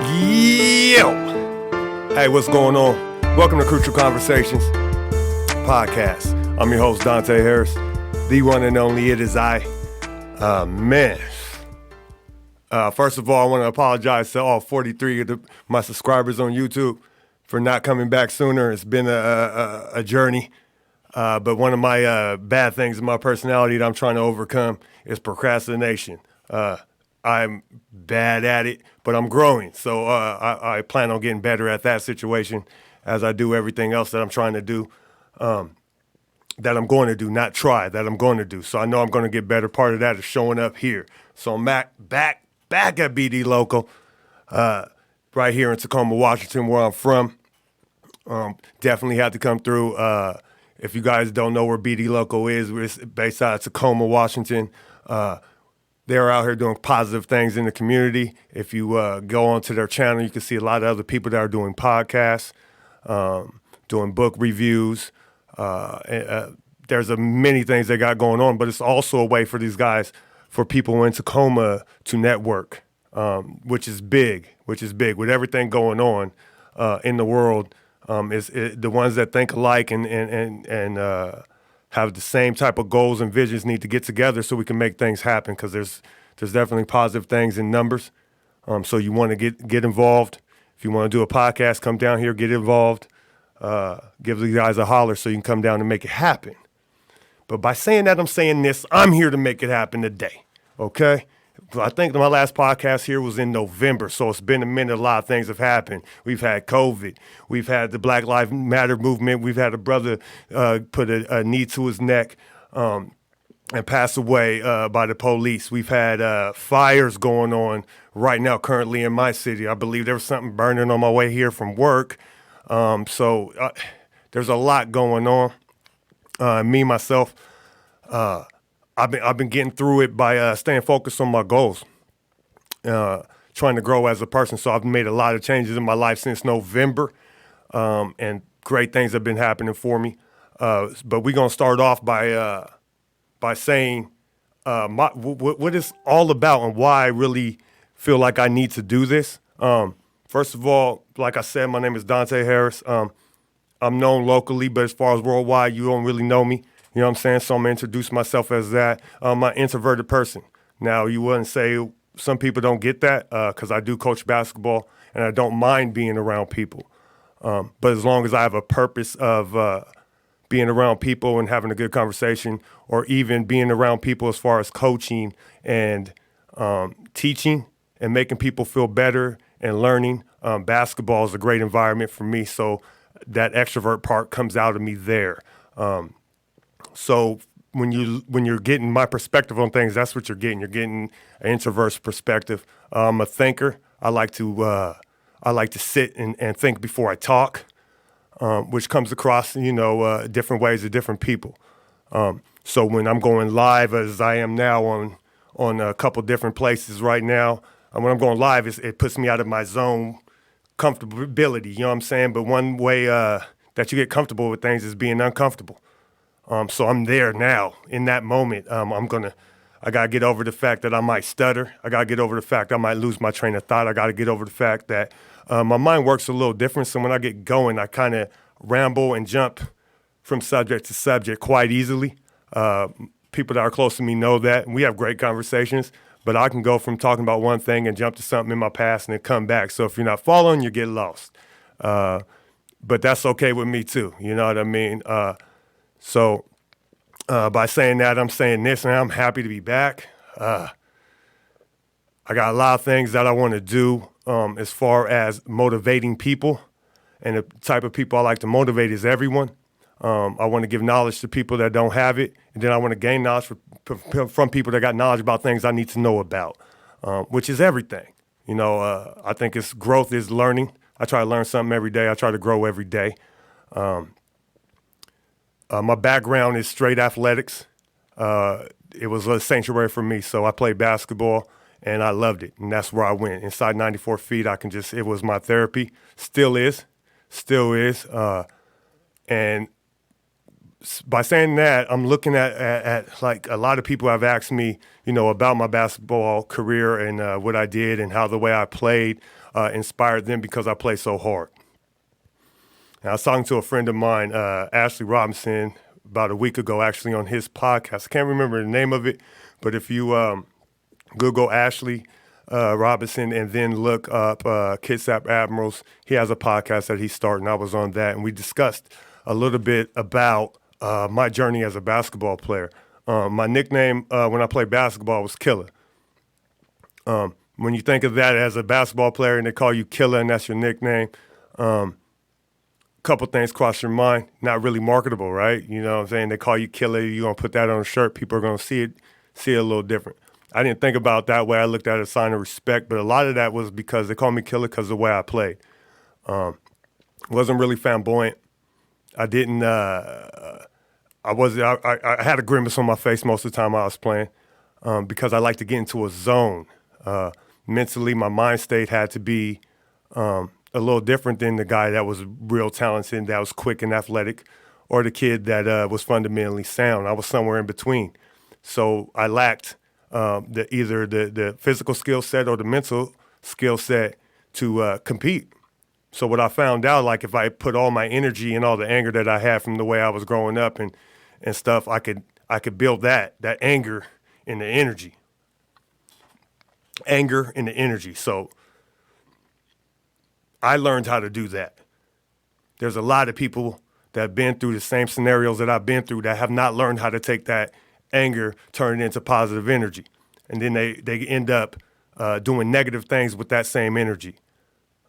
Yo! Hey, what's going on? Welcome to Crucial Conversations podcast. I'm your host, Dontay Harris. The one and only It Is I. Man. First of all, I want to apologize to all 43 of my subscribers on YouTube for not coming back sooner. It's been a journey. But one of my bad things in my personality that I'm trying to overcome is procrastination. I'm bad at it, but I'm growing. So I plan on getting better at that situation as I do everything else that I'm trying to do, that I'm going to do, not try, that I'm going to do. So I know I'm going to get better. Part of that is showing up here. So I'm back at BD Local, right here in Tacoma, Washington, where I'm from. Definitely had to come through. If you guys don't know where BD Local is, we're based out of Tacoma, Washington. They're out here doing positive things in the community. If you go onto their channel, you can see a lot of other people that are doing podcasts, doing book reviews. There's many things they got going on, but it's also a way for these guys, for people in Tacoma to network, which is big. With everything going on in the world, the ones that think alike and have the same type of goals and visions need to get together so we can make things happen, because there's definitely positive things in numbers. So you want to get involved. If you want to do a podcast, come down here, get involved. Give the guys a holler so you can come down and make it happen. But by saying that, I'm saying this, I'm here to make it happen today, okay? I think my last podcast here was in November, so it's been a minute. A lot of things have happened. We've had COVID. We've had the Black Lives Matter movement. We've had a brother put a knee to his neck and pass away by the police. We've had fires going on right now currently in my city. I believe there was something burning on my way here from work. So there's a lot going on. Me, myself, I've been getting through it by staying focused on my goals, trying to grow as a person. So I've made a lot of changes in my life since November, and great things have been happening for me. But we're gonna start off by saying what it's all about and why I really feel like I need to do this. First of all, like I said, my name is Dontay Harris. I'm known locally, but as far as worldwide, you don't really know me. You know what I'm saying? So I'm going to introduce myself as that. I'm an introverted person. Now, you wouldn't say some people don't get that, because I do coach basketball, and I don't mind being around people. But as long as I have a purpose of being around people and having a good conversation, or even being around people as far as coaching and teaching and making people feel better and learning, basketball is a great environment for me. So that extrovert part comes out of me there. So when you're getting my perspective on things, that's what you're getting. You're getting an introvert's perspective. I'm a thinker. I like to sit and think before I talk, which comes across, different ways to different people. So when I'm going live, as I am now on a couple different places right now, when I'm going live, it puts me out of my zone comfortability. You know what I'm saying? But one way that you get comfortable with things is being uncomfortable. So I'm there now in that moment. I got to get over the fact that I might stutter. I got to get over the fact I might lose my train of thought. I got to get over the fact that my mind works a little different. So when I get going, I kind of ramble and jump from subject to subject quite easily. People that are close to me know that. We have great conversations, but I can go from talking about one thing and jump to something in my past and then come back. So if you're not following, you get lost. But that's okay with me too. You know what I mean? So by saying that, I'm saying this, and I'm happy to be back. I got a lot of things that I want to do as far as motivating people. And the type of people I like to motivate is everyone. I want to give knowledge to people that don't have it. And then I want to gain knowledge from people that got knowledge about things I need to know about, which is everything. I think growth is learning. I try to learn something every day. I try to grow every day. My background is straight athletics. It was a sanctuary for me, so I played basketball, and I loved it, and that's where I went. Inside 94 feet, it was my therapy. Still is. And by saying that, I'm looking at like a lot of people have asked me, about my basketball career and what I did and how the way I played inspired them because I play so hard. And I was talking to a friend of mine, Ashley Robinson, about a week ago, actually on his podcast. I can't remember the name of it, but if you Google Ashley Robinson and then look up Kitsap Admirals, he has a podcast that he's starting. I was on that, and we discussed a little bit about my journey as a basketball player. My nickname when I played basketball was Killa. When you think of that as a basketball player and they call you Killa and that's your nickname, couple things cross your mind. Not really marketable, right? You know what I'm saying? They call you Killa, you're going to put that on a shirt, people are going to see it a little different. I didn't think about it that way. I looked at it as a sign of respect, but a lot of that was because they called me Killa because of the way I played. Wasn't really flamboyant. I didn't. I had a grimace on my face most of the time I was playing because I like to get into a zone. Mentally, my mind state had to be a little different than the guy that was real talented, that was quick and athletic, or the kid that was fundamentally sound. I was somewhere in between. So I lacked either the physical skill set or the mental skill set to compete. So what I found out, like if I put all my energy and all the anger that I had from the way I was growing up and stuff, I could build that anger and the energy. Anger and the energy. So I learned how to do that. There's a lot of people that have been through the same scenarios that I've been through that have not learned how to take that anger, turn it into positive energy. And then they end up doing negative things with that same energy.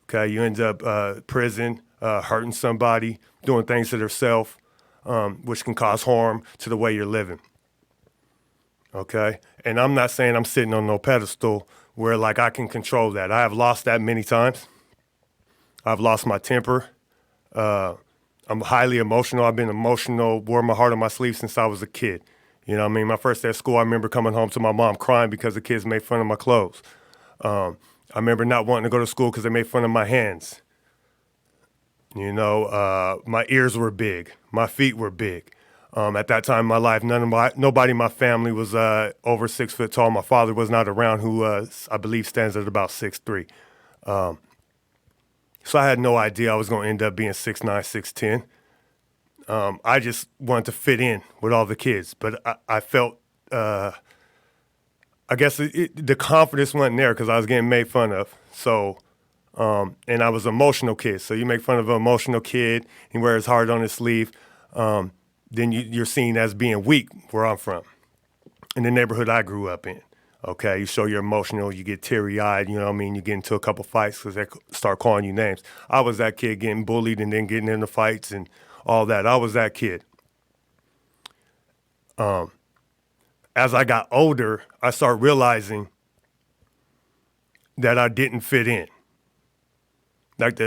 Okay, you end up prison, hurting somebody, doing things to themselves, which can cause harm to the way you're living. Okay, and I'm not saying I'm sitting on no pedestal where like I can control that. I have lost that many times. I've lost my temper. I'm highly emotional. I've been emotional, wore my heart on my sleeve since I was a kid. You know what I mean? My first day of school, I remember coming home to my mom crying because the kids made fun of my clothes. I remember not wanting to go to school because they made fun of my hands. My ears were big. My feet were big. At that time in my life, nobody in my family was over 6 foot tall. My father was not around, who I believe stands at about 6'3". So I had no idea I was going to end up being 6'9", 6'10". I just wanted to fit in with all the kids, but I felt, I guess the confidence wasn't there because I was getting made fun of. So, and I was an emotional kid. So you make fun of an emotional kid, he wears his heart on his sleeve, then you're seen as being weak where I'm from, in the neighborhood I grew up in. Okay, you show you're emotional, you get teary-eyed, you know what I mean? You get into a couple fights because they start calling you names. I was that kid getting bullied and then getting into fights and all that. I was that kid. As I got older, I started realizing that I didn't fit in. Like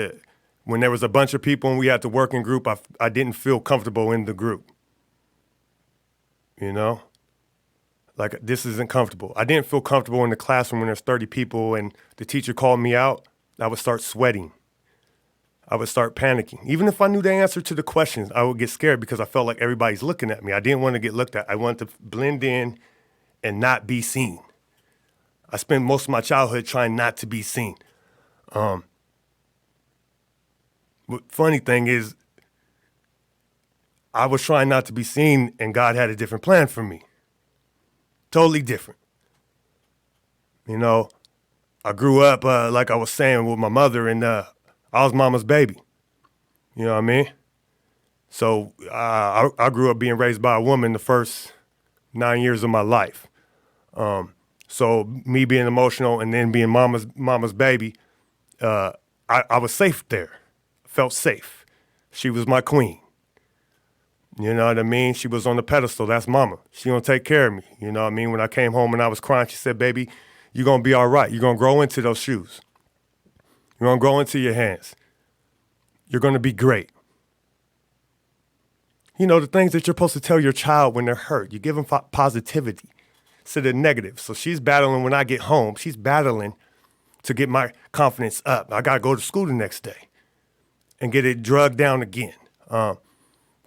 when there was a bunch of people and we had to work in group, I didn't feel comfortable in the group. You know? Like, this isn't comfortable. I didn't feel comfortable in the classroom when there's 30 people and the teacher called me out. I would start sweating. I would start panicking. Even if I knew the answer to the questions, I would get scared because I felt like everybody's looking at me. I didn't want to get looked at. I wanted to blend in and not be seen. I spent most of my childhood trying not to be seen. But funny thing is, I was trying not to be seen and God had a different plan for me. Totally different. I grew up, like I was saying, with my mother, and I was mama's baby. You know what I mean? So I grew up being raised by a woman the first 9 years of my life. So me being emotional and then being mama's baby, I was safe there. Felt safe. She was my queen. You know what I mean? She was on the pedestal. That's mama. She gonna take care of me. You know what I mean? When I came home and I was crying, she said, baby, you're gonna be all right. You're gonna grow into those shoes. You're gonna grow into your hands. You're gonna be great. The things that you're supposed to tell your child when they're hurt. You give them positivity instead of negative. So she's battling when I get home. She's battling to get my confidence up. I gotta go to school the next day and get it drugged down again.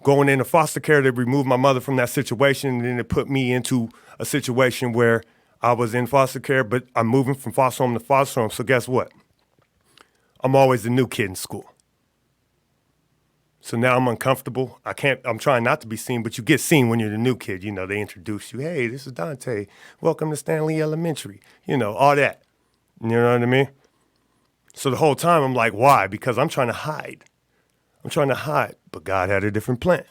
going into foster care to remove my mother from that situation, and then it put me into a situation where I was in foster care, but I'm moving from foster home to foster home. So guess what? I'm always the new kid in school. So now I'm uncomfortable. I'm trying not to be seen, but you get seen when you're the new kid. You know, they introduce you. Hey, this is Dontay. Welcome to Stanley Elementary. You know, all that. You know what I mean? So the whole time I'm like, why? Because I'm trying to hide. But God had a different plan.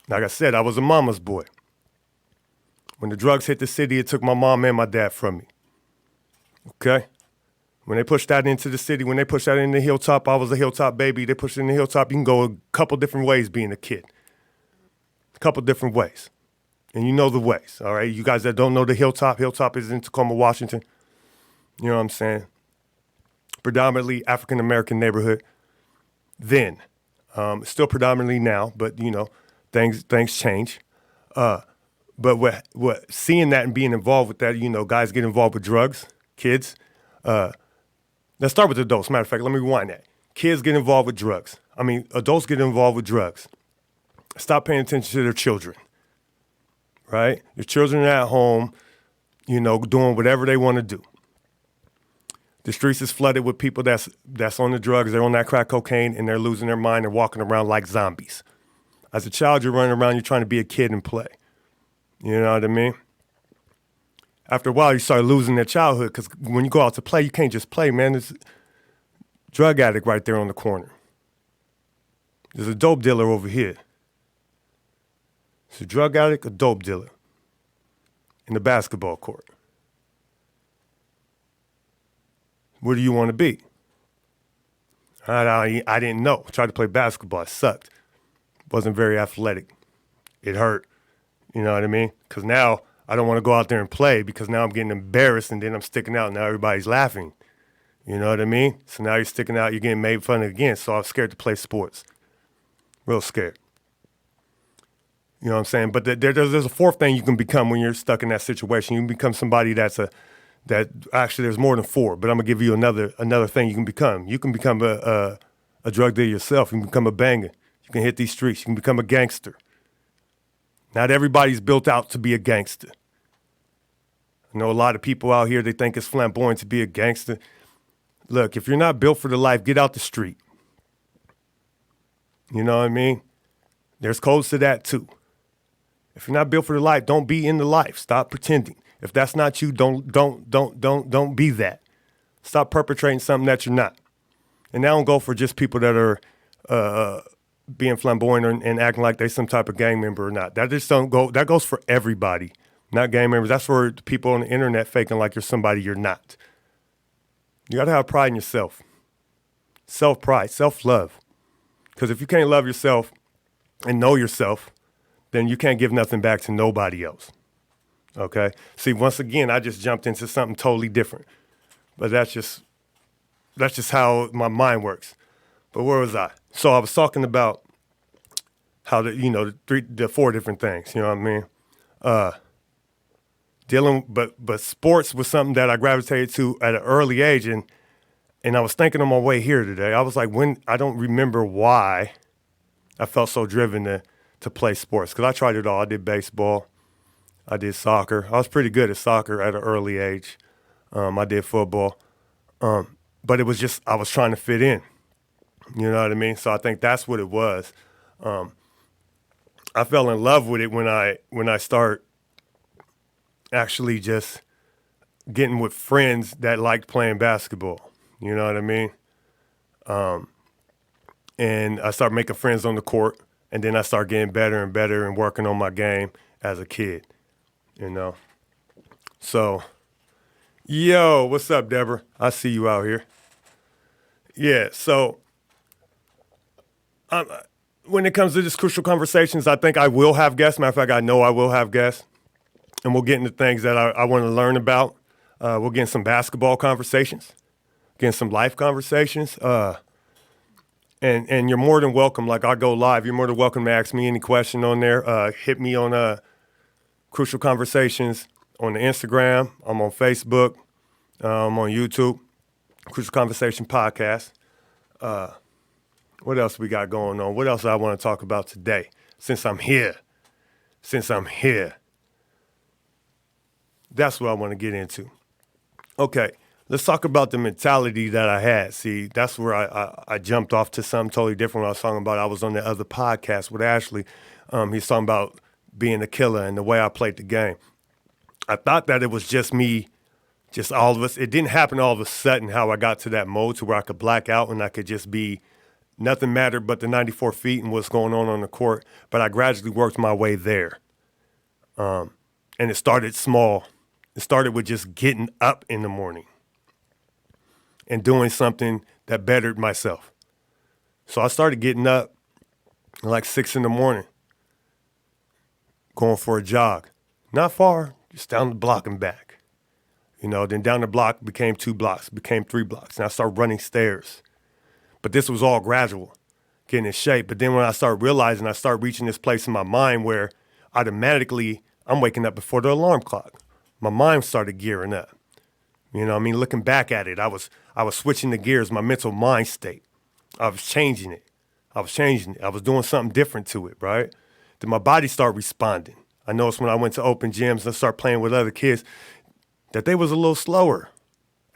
Like I said, I was a mama's boy. When the drugs hit the city, it took my mom and my dad from me. Okay? When they pushed that into the city, when they pushed that in the hilltop, I was a hilltop baby. They pushed it in the hilltop. You can go a couple different ways being a kid. A couple different ways. And you know the ways, all right? You guys that don't know the hilltop is in Tacoma, Washington. You know what I'm saying? Predominantly African-American neighborhood then. Still predominantly now, but, you know, things change. But what seeing that and being involved with that, you know, guys get involved with drugs, kids. Let's start with adults. Matter of fact, let me rewind that. Kids get involved with drugs. Adults get involved with drugs. Stop paying attention to their children, right? Your children are at home, you know, doing whatever they want to do. The streets is flooded with people that's on the drugs. They're on that crack cocaine, and they're losing their mind and walking around like zombies. As a child, you're running around, you're trying to be a kid and play. You know what I mean? After a while, you start losing their childhood because when you go out to play, you can't just play, man. There's a drug addict right there on the corner. There's a dope dealer over here. It's a drug addict, a dope dealer in the basketball court. Where do you want to be? I didn't know. I tried to play basketball. It sucked. Wasn't very athletic. It hurt. You know what I mean? Because now I don't want to go out there and play because now I'm getting embarrassed and then I'm sticking out and now everybody's laughing. You know what I mean? So now you're sticking out, you're getting made fun of again. So I'm scared to play sports. Real scared. You know what I'm saying? But there's a fourth thing you can become when you're stuck in that situation. You can become somebody that actually there's more than four, but I'm going to give you another thing you can become. You can become a drug dealer yourself. You can become a banger. You can hit these streets. You can become a gangster. Not everybody's built out to be a gangster. I know a lot of people out here, they think it's flamboyant to be a gangster. Look, if you're not built for the life, get out the street. You know what I mean? There's codes to that too. If you're not built for the life, don't be in the life. Stop pretending. If that's not you, don't be that. Stop perpetrating something that you're not. And that don't go for just people that are being flamboyant and acting like they some type of gang member or not. That just don't go. That goes for everybody, not gang members. That's for people on the internet faking like you're somebody you're not. You got to have pride in yourself. Self-pride, self-love. Because if you can't love yourself and know yourself, then you can't give nothing back to nobody else. Okay? See, once again, I just jumped into something totally different. But that's just how my mind works. But where was I? So I was talking about how the four different things, you know what I mean? But sports was something that I gravitated to at an early age, and I was thinking on my way here today, I was like, I don't remember why I felt so driven to play sports, because I tried it all. I did baseball, I did soccer. I was pretty good at soccer at an early age. I did football, but it was just I was trying to fit in. You know what I mean? So I think that's what it was. I fell in love with it when I start actually just getting with friends that liked playing basketball. You know what I mean? And I started making friends on the court, and then I started getting better and better and working on my game as a kid, you know? So, yo, what's up, Deborah? I see you out here. Yeah, so when it comes to these crucial conversations, I think I will have guests. Matter of fact, I know I will have guests. And we'll get into things that I want to learn about. We'll get in some basketball conversations, get in some life conversations. And you're more than welcome. Like, I go live. You're more than welcome to ask me any question on there. Hit me on Crucial Conversations on the Instagram. I'm on Facebook. I'm on YouTube. Crucial Conversation Podcast. What else we got going on? What else I want to talk about today? Since I'm here. That's what I want to get into. Okay, let's talk about the mentality that I had. See, that's where I jumped off to something totally different when I was talking about I was on the other podcast with Ashley. He's talking about being a killer and the way I played the game. I thought that it was just me, just all of us. It didn't happen all of a sudden how I got to that mode to where I could black out and I could just be, nothing mattered but the 94 feet and what's going on the court. But I gradually worked my way there. And it started small. It started with just getting up in the morning and doing something that bettered myself. So I started getting up like 6 in the morning, going for a jog. Not far, just down the block and back. Then down the block became 2 blocks, became 3 blocks. And I started running stairs. But this was all gradual, getting in shape. But then when I started realizing, I started reaching this place in my mind where automatically I'm waking up before the alarm clock. My mind started gearing up. Looking back at it, I was switching the gears, my mental mind state. I was changing it. I was doing something different to it, right? Then my body started responding. I noticed when I went to open gyms and I started playing with other kids that they was a little slower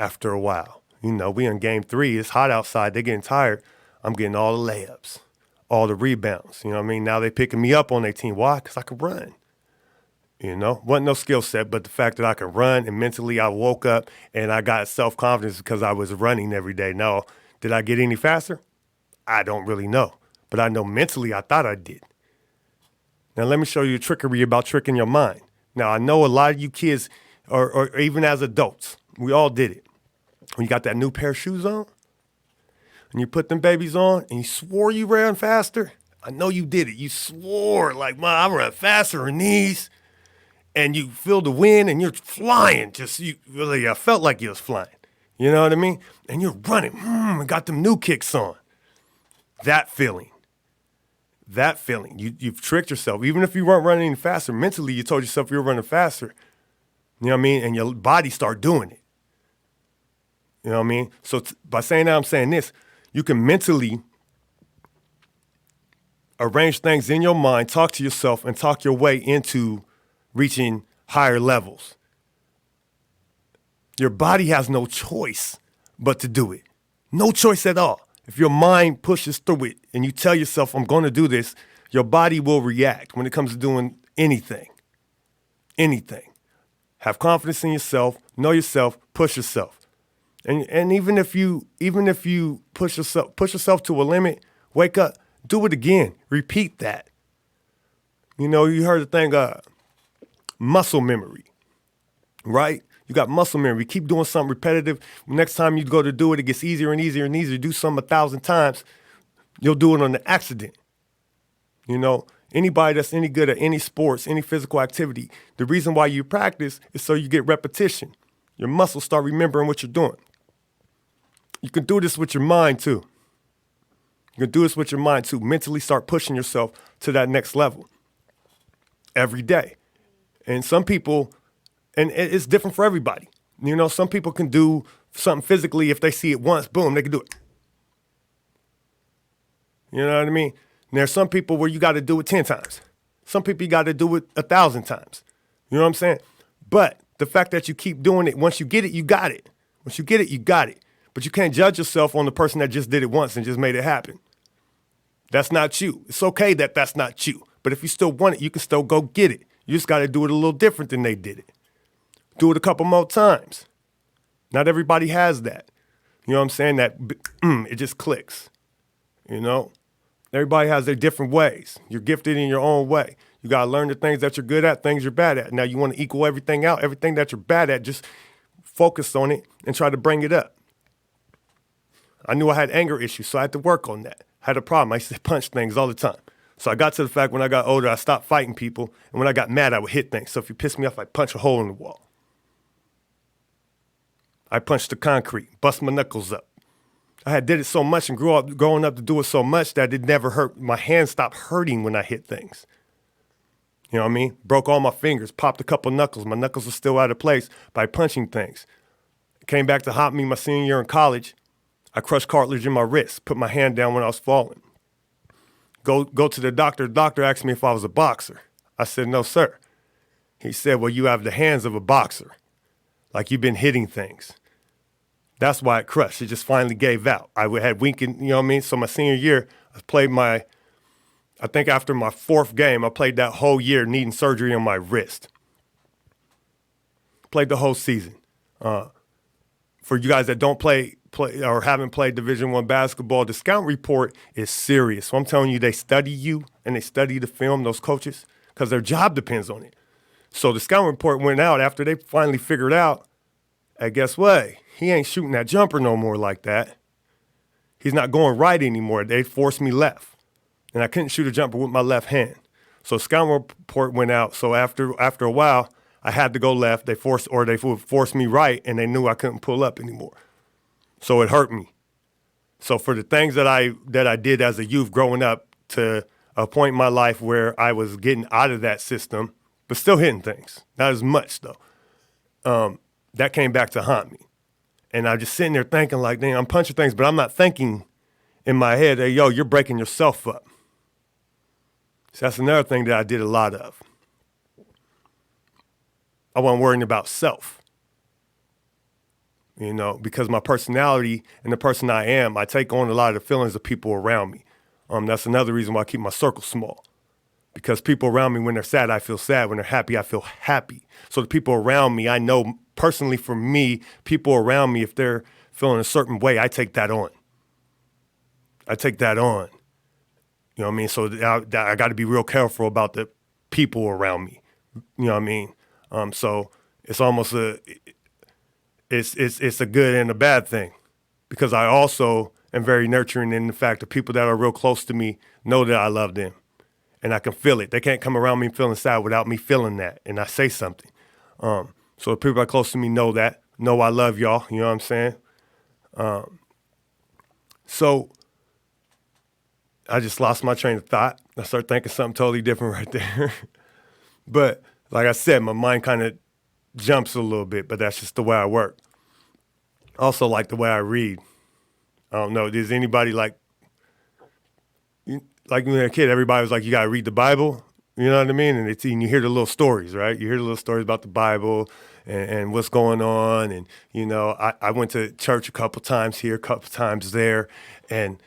after a while. We in game 3. It's hot outside. They're getting tired. I'm getting all the layups, all the rebounds. Now they picking me up on their team. Why? Because I can run. Wasn't no skill set, but the fact that I could run and mentally I woke up and I got self-confidence because I was running every day. Now, did I get any faster? I don't really know. But I know mentally I thought I did. Now, let me show you a trickery about tricking your mind. Now, I know a lot of you kids, or even as adults, we all did it. When you got that new pair of shoes on and you put them babies on and you swore you ran faster, I know you did it. You swore like, I run faster than these. And you feel the wind and you're flying. I felt like you was flying. You know what I mean? And you're running and got them new kicks on. That feeling, you've tricked yourself. Even if you weren't running any faster, mentally you told yourself you were running faster. You know what I mean? And your body started doing it. You know what I mean? So by saying that, I'm saying this. You can mentally arrange things in your mind, talk to yourself, and talk your way into reaching higher levels. Your body has no choice but to do it. No choice at all. If your mind pushes through it and you tell yourself, I'm going to do this, your body will react when it comes to doing anything. Anything. Have confidence in yourself, know yourself, push yourself. And even if you push yourself to a limit, wake up, do it again, repeat that. You heard the thing, muscle memory, right? You got muscle memory. Keep doing something repetitive. Next time you go to do it, it gets easier and easier and easier. Do something 1,000 times, you'll do it on an accident. Anybody that's any good at any sports, any physical activity, the reason why you practice is so you get repetition. Your muscles start remembering what you're doing. You can do this with your mind too. Mentally start pushing yourself to that next level every day. And some people, and it's different for everybody. Some people can do something physically. If they see it once, boom, they can do it. You know what I mean? And there's some people where you got to do it 10 times. Some people you got to do it 1,000 times. You know what I'm saying? But the fact that you keep doing it, once you get it, you got it. Once you get it, you got it. But you can't judge yourself on the person that just did it once and just made it happen. That's not you. It's okay that that's not you. But if you still want it, you can still go get it. You just got to do it a little different than they did it. Do it a couple more times. Not everybody has that. You know what I'm saying? That it just clicks. Everybody has their different ways. You're gifted in your own way. You got to learn the things that you're good at, things you're bad at. Now you want to equal everything out. Everything that you're bad at, just focus on it and try to bring it up. I knew I had anger issues, so I had to work on that. I had a problem. I used to punch things all the time. So I got to the fact when I got older, I stopped fighting people. And when I got mad, I would hit things. So if you piss me off, I'd punch a hole in the wall. I punched the concrete, bust my knuckles up. I had did it so much and growing up to do it so much that it never hurt. My hands stopped hurting when I hit things. You know what I mean? Broke all my fingers, popped a couple knuckles. My knuckles were still out of place by punching things. It came back to haunt me my senior year in college. I crushed cartilage in my wrist, put my hand down when I was falling. Go to the doctor. The doctor asked me if I was a boxer. I said, no, sir. He said, well, you have the hands of a boxer. Like you've been hitting things. That's why it crushed. It just finally gave out. I had weakened, you know what I mean? So my senior year, I think after my 4th game, I played that whole year needing surgery on my wrist. Played the whole season. For you guys that don't play or haven't played Division I basketball, the scout report is serious. So I'm telling you, they study you and they study the film, those coaches, because their job depends on it. So the scout report went out after they finally figured out, and guess what? He ain't shooting that jumper no more like that. He's not going right anymore. They forced me left, and I couldn't shoot a jumper with my left hand. So scout report went out. So after a while, I had to go left. They would force me right, and they knew I couldn't pull up anymore. So it hurt me. So for the things that I did as a youth growing up to a point in my life where I was getting out of that system, but still hitting things, not as much though, that came back to haunt me. And I'm just sitting there thinking like, dang, I'm punching things, but I'm not thinking in my head, hey, yo, you're breaking yourself up. So that's another thing that I did a lot of. I wasn't worrying about self. You know, because my personality and the person I am, I take on a lot of the feelings of people around me. That's another reason why I keep my circle small. Because people around me, when they're sad, I feel sad. When they're happy, I feel happy. So the people around me, I know personally for me, people around me, if they're feeling a certain way, I take that on. You know what I mean? So I got to be real careful about the people around me. You know what I mean? So it's almost it's a good and a bad thing, because I also am very nurturing in the fact that people that are real close to me know that I love them, and I can feel it. They can't come around me feeling sad without me feeling that, and I say something. So the people that are close to me know that, know I love y'all. You know what I'm saying? So I just lost my train of thought. I started thinking something totally different right there. But like I said, my mind kind of jumps a little bit, but that's just the way I work. Also, like the way I read. I don't know. Does anybody like when you're a kid, everybody was like, you got to read the Bible. You know what I mean? And you hear the little stories, right? You hear the little stories about the Bible and what's going on. And, you know, I went to church a couple times here, a couple times there. And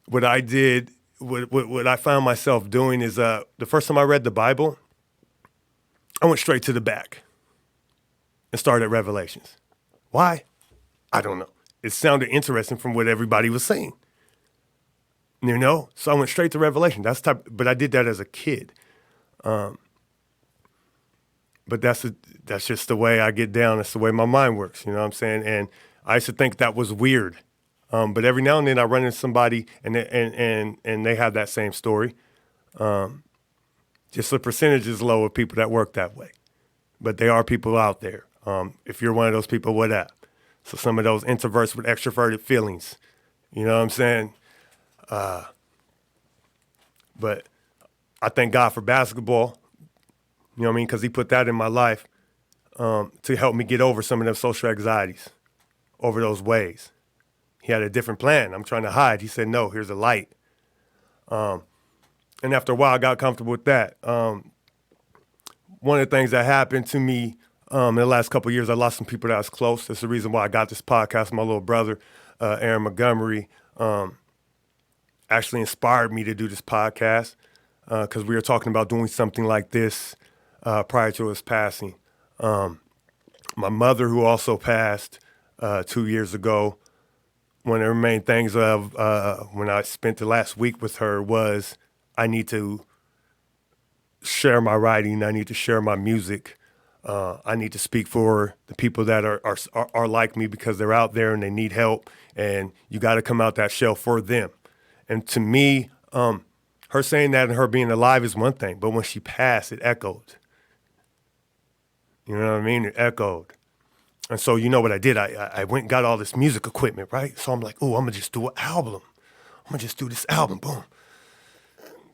what I did, what I found myself doing is the first time I read the Bible, I went straight to the back and started at Revelations. Why? I don't know. It sounded interesting from what everybody was saying. You know? So I went straight to Revelation. But I did that as a kid. But that's just the way I get down. That's the way my mind works. You know what I'm saying? And I used to think that was weird. But every now and then I run into somebody and they have that same story. Just the percentage is low of people that work that way. But there are people out there. If you're one of those people, what up? So some of those introverts with extroverted feelings. You know what I'm saying? But I thank God for basketball. You know what I mean? Because he put that in my life to help me get over some of those social anxieties, over those ways. He had a different plan. I'm trying to hide. He said, no, here's a light. And after a while, I got comfortable with that. One of the things that happened to me in the last couple of years, I lost some people that I was close. That's the reason why I got this podcast. My little brother, Aaron Montgomery, actually inspired me to do this podcast because we were talking about doing something like this prior to his passing. My mother, who also passed 2 years ago, one of the main things of when I spent the last week with her was I need to share my writing. I need to share my music. I need to speak for the people that are like me because they're out there and they need help. And you got to come out that shell for them. And to me, her saying that and her being alive is one thing, but when she passed, it echoed. You know what I mean? It echoed. And so you know what I did? I went and got all this music equipment, right? So I'm like, oh, I'm going to just do an album. I'm going to just do this album. Boom.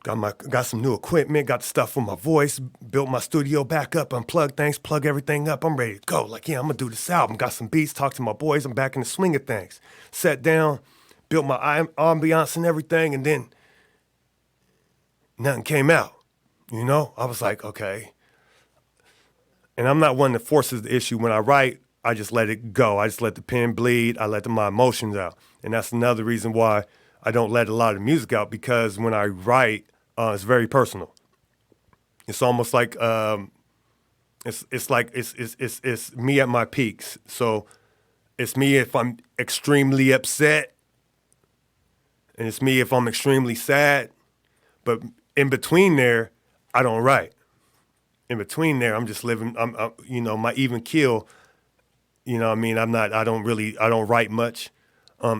got some new equipment, got the stuff for my voice, built my studio back up, unplugged things, plug everything up. I'm ready to go. Like, yeah, I'm gonna do this album. Got some beats, talked to my boys. I'm back in the swing of things. Sat down, built my ambiance and everything, and then nothing came out. You know, I was like, okay. And I'm not one that forces the issue. When I write, I just let it go. I just let the pen bleed. I let my emotions out. And that's another reason why I don't let a lot of music out, because when I write, it's very personal. It's almost like it's me at my peaks. So it's me if I'm extremely upset, and it's me if I'm extremely sad. But in between there, I don't write. In between there, I'm just living. I'm my even keel. You know what I mean? I don't write much.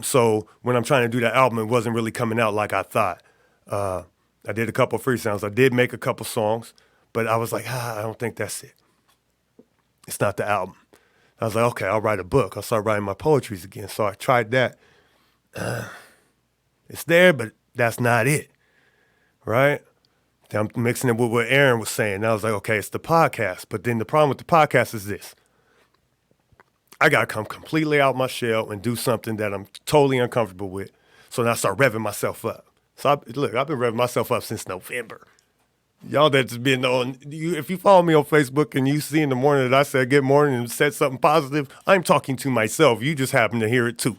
So when I'm trying to do that album, it wasn't really coming out like I thought. I did a couple of freestyles. I did make a couple songs, but I was like, I don't think that's it. It's not the album. I was like, okay, I'll write a book. I'll start writing my poetries again. So I tried that. It's there, but that's not it, right? Then I'm mixing it with what Aaron was saying. And I was like, okay, it's the podcast. But then the problem with the podcast is this. I got to come completely out my shell and do something that I'm totally uncomfortable with. So then I start revving myself up. So I've been revving myself up since November. Y'all that's been on, if you follow me on Facebook and you see in the morning that I said good morning and said something positive, I'm talking to myself. You just happen to hear it too.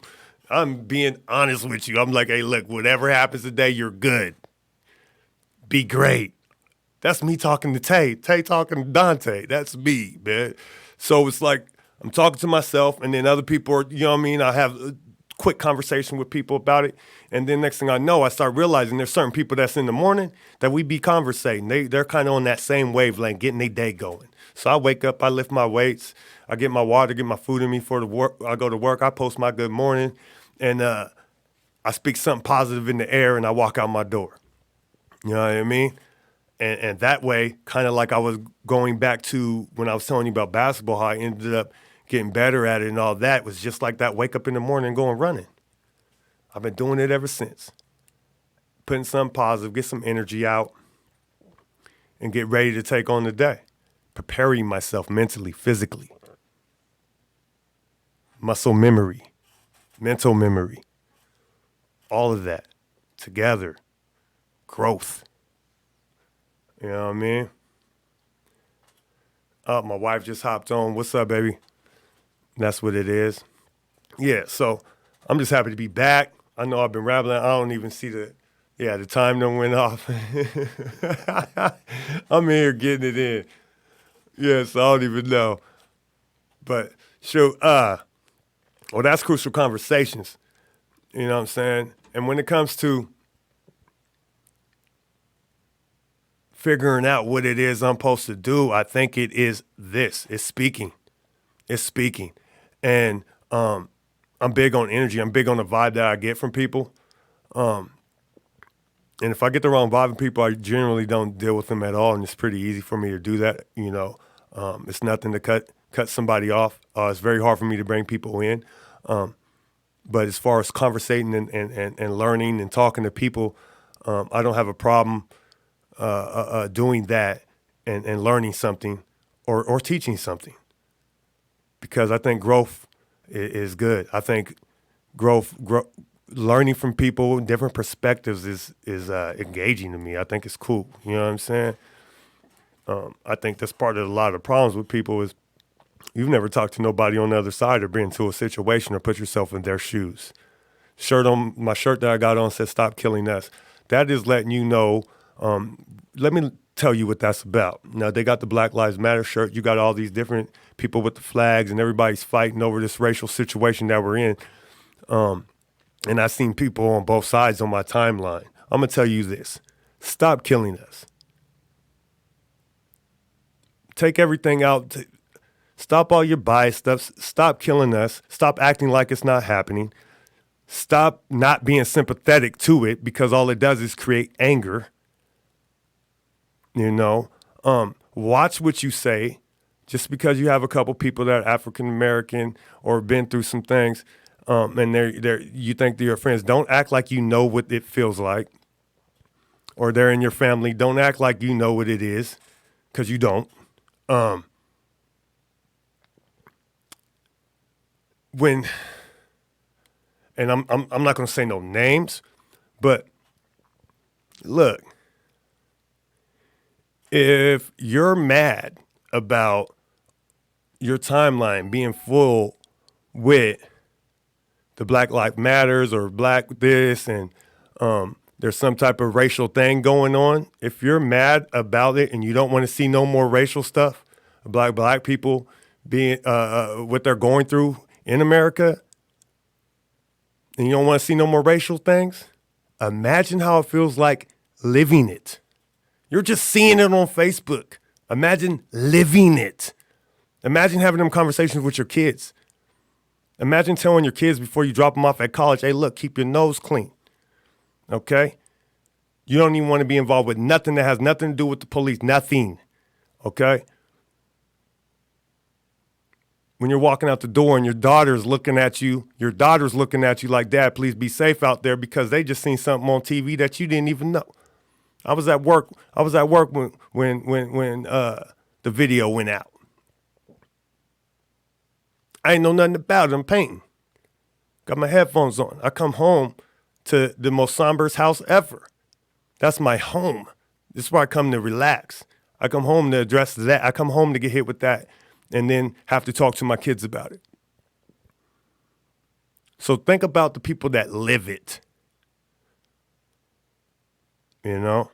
I'm being honest with you. I'm like, hey, look, whatever happens today, you're good. Be great. That's me talking to Tay. Tay talking to Dontay. That's me, man. So it's like, I'm talking to myself, and then other people are, you know what I mean? I have a quick conversation with people about it. And then next thing I know, I start realizing there's certain people that's in the morning that we be conversating. They're kind of on that same wavelength, getting their day going. So I wake up, I lift my weights, I get my water, get my food in me for the work. I go to work, I post my good morning, and I speak something positive in the air, and I walk out my door. You know what I mean? And that way, kind of like I was going back to when I was telling you about basketball, how I ended up getting better at it and all that, was just like that, wake up in the morning and going running. I've been doing it ever since. Putting something positive, get some energy out, and get ready to take on the day. Preparing myself mentally, physically. Muscle memory, mental memory, all of that together. Growth. You know what I mean? Oh, my wife just hopped on. What's up, baby? That's what it is. Yeah, so I'm just happy to be back. I know I've been rambling. I don't even see the time done went off. I'm here getting it in. Yes, I don't even know. But shoot, that's Crucial Conversations. You know what I'm saying? And when it comes to figuring out what it is I'm supposed to do, I think it is this. It's speaking. It's speaking. And I'm big on energy. I'm big on the vibe that I get from people. And if I get the wrong vibe from people, I generally don't deal with them at all. And it's pretty easy for me to do that. You know, it's nothing to cut somebody off. It's very hard for me to bring people in. But as far as conversating and learning and talking to people, I don't have a problem doing that and learning something or teaching something. Because I think growth is good. I think learning from people, different perspectives is engaging to me. I think it's cool. You know what I'm saying? I think that's part of a lot of the problems with people is you've never talked to nobody on the other side or been into a situation or put yourself in their shoes. My shirt that I got on says "Stop Killing Us." That is letting you know. Let me tell you what that's about. Now, they got the Black Lives Matter shirt. You got all these different people with the flags, and everybody's fighting over this racial situation that we're in. And I've seen people on both sides on my timeline. I'm going to tell you this. Stop killing us. Take everything out. Stop all your bias stuff. Stop killing us. Stop acting like it's not happening. Stop not being sympathetic to it, because all it does is create anger. You know, watch what you say. Just because you have a couple people that are African American or been through some things, and you think they're your friends, don't act like you know what it feels like. or they're in your family, don't act like you know what it is, because you don't. And I'm not going to say no names, but look, if you're mad about your timeline being full with the Black Lives Matters or Black this and there's some type of racial thing going on, if you're mad about it and you don't want to see no more racial stuff, black people being what they're going through in America, and you don't want to see no more racial things, imagine how it feels like living it. You're just seeing it on Facebook. Imagine living it. Imagine having them conversations with your kids. Imagine telling your kids before you drop them off at college, hey, look, keep your nose clean. Okay? You don't even want to be involved with nothing that has nothing to do with the police. Nothing. Okay? When you're walking out the door and your daughter's looking at you like, Dad, please be safe out there, because they just seen something on TV that you didn't even know. I was at work when the video went out. I ain't know nothing about it. I'm painting. Got my headphones on. I come home to the most somberest house ever. That's my home. This is where I come to relax. I come home to address that. I come home to get hit with that and then have to talk to my kids about it. So think about the people that live it. You know?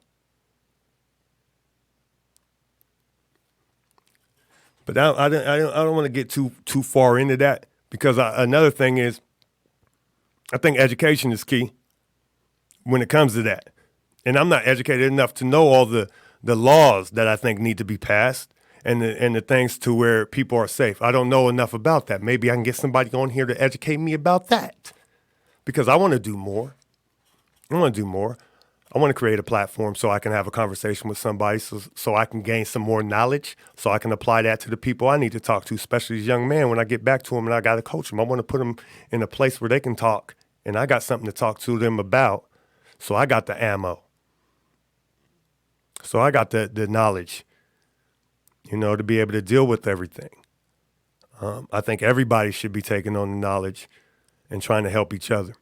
But I don't want to get too far into that, because another thing is, I think education is key when it comes to that. And I'm not educated enough to know all the laws that I think need to be passed and the things to where people are safe. I don't know enough about that. Maybe I can get somebody on here to educate me about that, because I want to do more. I want to create a platform so I can have a conversation with somebody so I can gain some more knowledge, so I can apply that to the people I need to talk to, especially these young men. When I get back to them and I got to coach them, I want to put them in a place where they can talk, and I got something to talk to them about, so I got the ammo. So I got the knowledge, to be able to deal with everything. I think everybody should be taking on the knowledge and trying to help each other.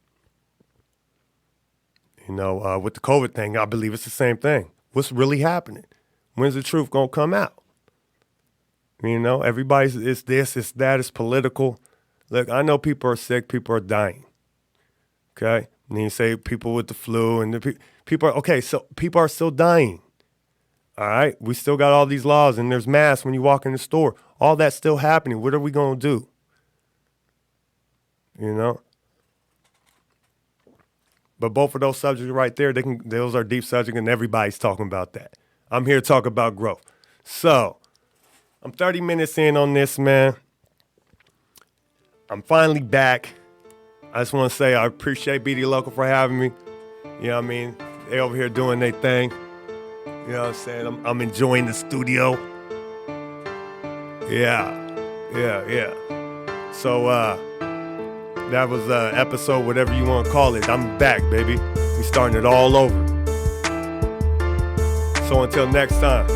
With the COVID thing, I believe it's the same thing. What's really happening? When's the truth going to come out? Everybody's, it's this, it's that, it's political. Look, I know people are sick, people are dying. Okay? And then you say people with the flu and people are, okay, so people are still dying. All right? We still got all these laws, and there's masks when you walk in the store. All that's still happening. What are we going to do? But both of those subjects right there, those are deep subjects, and everybody's talking about that. I'm here to talk about growth. So, I'm 30 minutes in on this, man. I'm finally back. I just want to say I appreciate BD Local for having me. You know what I mean? They over here doing their thing. You know what I'm saying? I'm enjoying the studio. Yeah. So, that was episode, whatever you want to call it. I'm back, baby. We starting it all over. So until next time,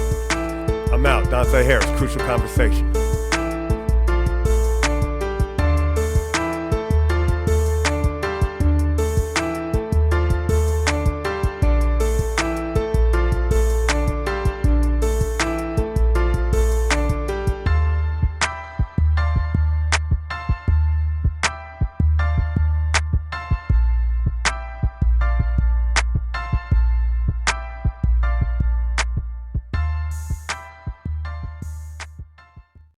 I'm out. Dontay Harris, Crucial Conversation.